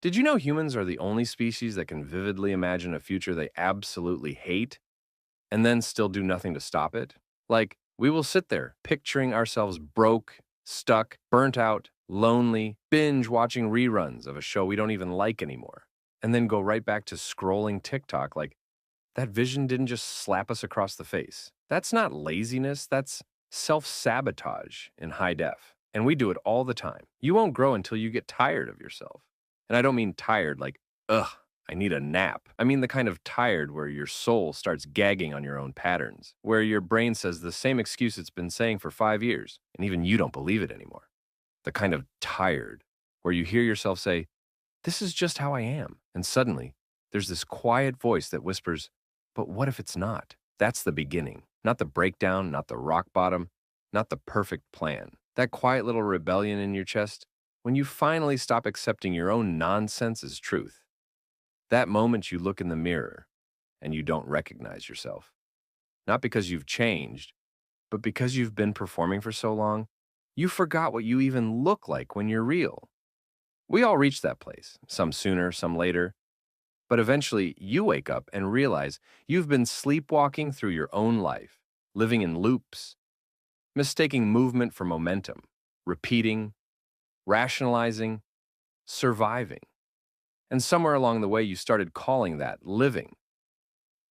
Did you know humans are the only species that can vividly imagine a future they absolutely hate and then still do nothing to stop it? Like, we will sit there picturing ourselves broke, stuck, burnt out, lonely, binge watching reruns of a show we don't even like anymore, and then go right back to scrolling TikTok like that vision didn't just slap us across the face. That's not laziness, that's self sabotage in high def. And we do it all the time. You won't grow until you get tired of yourself. And I don't mean tired like, ugh, I need a nap. I mean the kind of tired where your soul starts gagging on your own patterns, where your brain says the same excuse it's been saying for 5 years, and even you don't believe it anymore. The kind of tired where you hear yourself say, this is just how I am. And suddenly, there's this quiet voice that whispers, but what if it's not? That's the beginning, not the breakdown, not the rock bottom, not the perfect plan. That quiet little rebellion in your chest, when you finally stop accepting your own nonsense as truth. That moment you look in the mirror and you don't recognize yourself. Not because you've changed, but because you've been performing for so long, you forgot what you even look like when you're real. We all reach that place, some sooner, some later. But eventually, you wake up and realize you've been sleepwalking through your own life, living in loops, mistaking movement for momentum, repeating, rationalizing, surviving. And somewhere along the way, you started calling that living.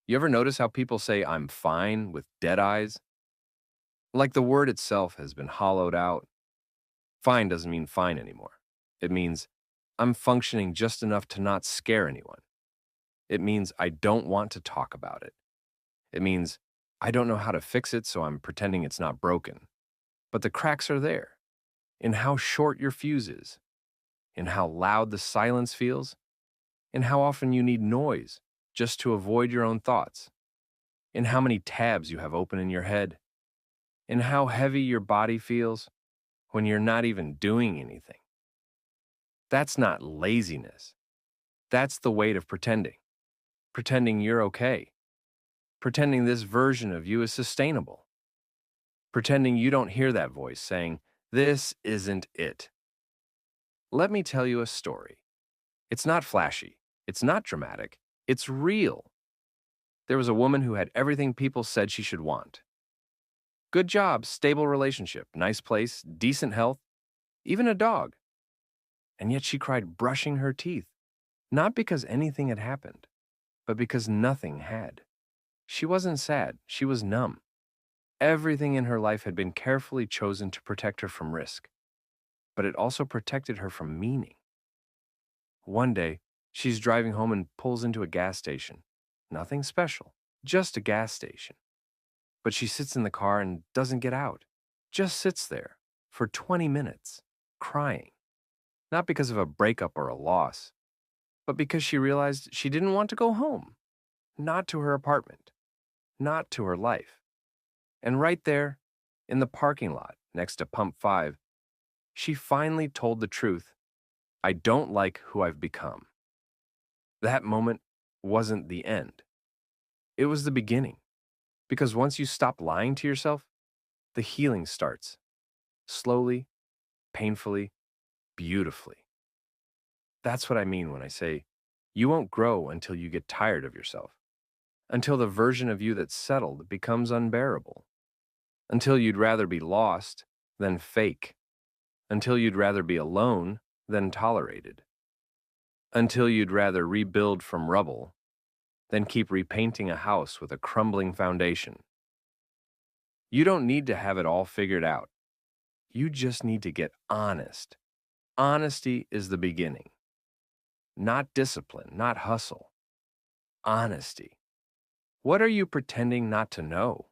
You ever notice how people say, I'm fine, with dead eyes? Like the word itself has been hollowed out. Fine doesn't mean fine anymore. It means I'm functioning just enough to not scare anyone. It means I don't want to talk about it. It means I don't know how to fix it, so I'm pretending it's not broken. But the cracks are there, in how short your fuse is, in how loud the silence feels, in how often you need noise just to avoid your own thoughts, in how many tabs you have open in your head, in how heavy your body feels when you're not even doing anything. That's not laziness. That's the weight of pretending. Pretending you're okay. Pretending this version of you is sustainable. Pretending you don't hear that voice saying, this isn't it. Let me tell you a story. It's not flashy. It's not dramatic. It's real. There was a woman who had everything people said she should want. Good job, stable relationship, nice place, decent health, even a dog. And yet she cried brushing her teeth, not because anything had happened, but because nothing had. She wasn't sad, she was numb. Everything in her life had been carefully chosen to protect her from risk, but it also protected her from meaning. One day, she's driving home and pulls into a gas station. Nothing special, just a gas station. But she sits in the car and doesn't get out, just sits there for 20 minutes, crying. Not because of a breakup or a loss, but because she realized she didn't want to go home. Not to her apartment, not to her life. And right there, in the parking lot next to Pump 5, she finally told the truth. I don't like who I've become. That moment wasn't the end. It was the beginning. Because once you stop lying to yourself, the healing starts. Slowly, painfully, beautifully. That's what I mean when I say you won't grow until you get tired of yourself. Until the version of you that's settled becomes unbearable. Until you'd rather be lost than fake. Until you'd rather be alone than tolerated. Until you'd rather rebuild from rubble than keep repainting a house with a crumbling foundation. You don't need to have it all figured out. You just need to get honest. Honesty is the beginning. Not discipline, not hustle. Honesty. What are you pretending not to know?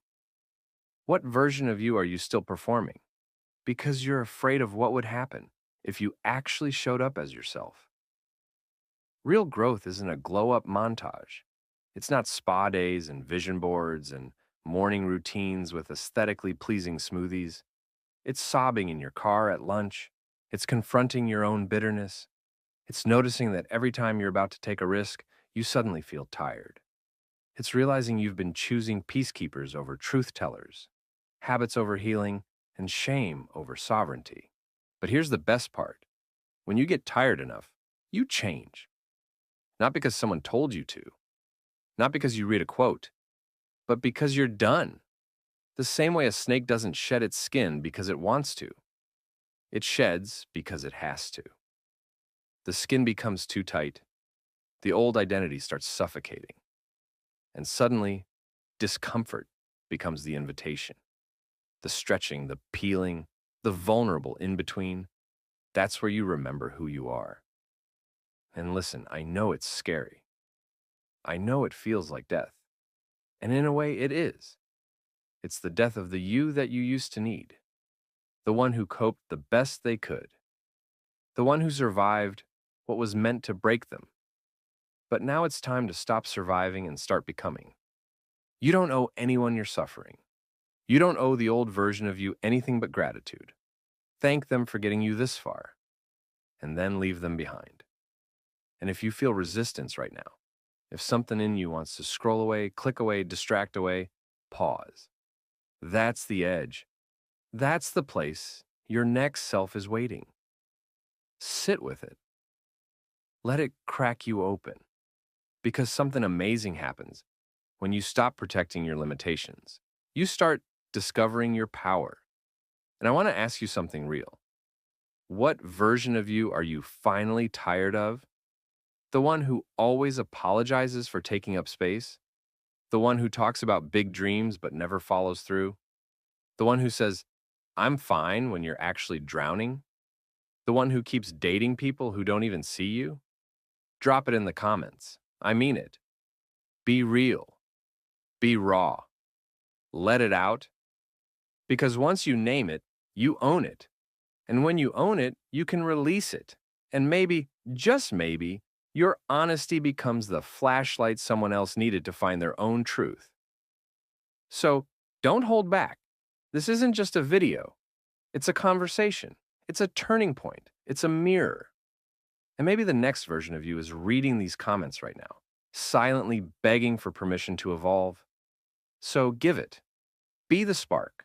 What version of you are you still performing? Because you're afraid of what would happen if you actually showed up as yourself. Real growth isn't a glow-up montage. It's not spa days and vision boards and morning routines with aesthetically pleasing smoothies. It's sobbing in your car at lunch. It's confronting your own bitterness. It's noticing that every time you're about to take a risk, you suddenly feel tired. It's realizing you've been choosing peacekeepers over truth tellers, habits over healing, and shame over sovereignty. But here's the best part. When you get tired enough, you change. Not because someone told you to, not because you read a quote, but because you're done. The same way a snake doesn't shed its skin because it wants to. It sheds because it has to. The skin becomes too tight. The old identity starts suffocating. And suddenly, discomfort becomes the invitation. The stretching, the peeling, the vulnerable in between, that's where you remember who you are. And listen, I know it's scary. I know it feels like death. And in a way, it is. It's the death of the you that you used to need. The one who coped the best they could. The one who survived what was meant to break them. But now it's time to stop surviving and start becoming. You don't owe anyone your suffering. You don't owe the old version of you anything but gratitude. Thank them for getting you this far, and then leave them behind. And if you feel resistance right now, if something in you wants to scroll away, click away, distract away, pause. That's the edge. That's the place your next self is waiting. Sit with it. Let it crack you open. Because something amazing happens when you stop protecting your limitations. You start discovering your power. And I want to ask you something real. What version of you are you finally tired of? The one who always apologizes for taking up space? The one who talks about big dreams but never follows through? The one who says, I'm fine when you're actually drowning? The one who keeps dating people who don't even see you? Drop it in the comments. I mean it. Be real. Be raw. Let it out. Because once you name it, you own it. And when you own it, you can release it. And maybe, just maybe, your honesty becomes the flashlight someone else needed to find their own truth. So, don't hold back. This isn't just a video. It's a conversation. It's a turning point. It's a mirror. And maybe the next version of you is reading these comments right now, silently begging for permission to evolve. So give it. Be the spark.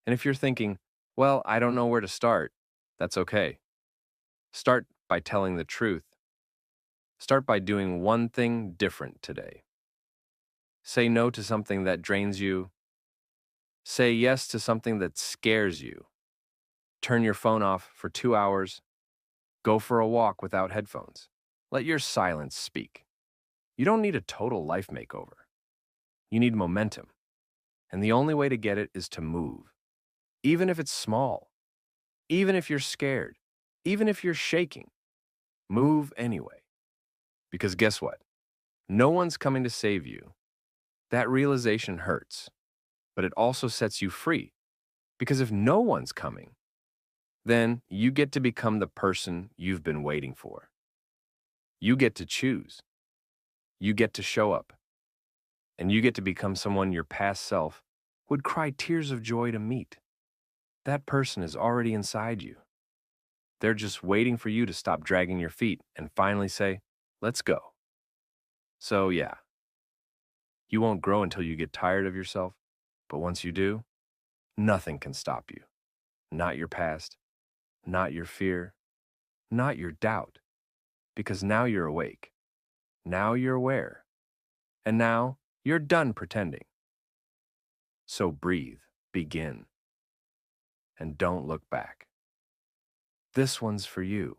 And if you're thinking, well, I don't know where to start, that's okay. Start by telling the truth. Start by doing one thing different today. Say no to something that drains you. Say yes to something that scares you. Turn your phone off for 2 hours. Go for a walk without headphones. Let your silence speak. You don't need a total life makeover. You need momentum. And the only way to get it is to move. Even if it's small. Even if you're scared. Even if you're shaking. Move anyway. Because guess what? No one's coming to save you. That realization hurts. But it also sets you free. Because if no one's coming, then you get to become the person you've been waiting for. You get to choose. You get to show up. And you get to become someone your past self would cry tears of joy to meet. That person is already inside you. They're just waiting for you to stop dragging your feet and finally say, let's go. So yeah, you won't grow until you get tired of yourself, but once you do, nothing can stop you. Not your past, not your fear, not your doubt, because now you're awake. Now you're aware. And now you're done pretending. So breathe, begin, and don't look back. This one's for you.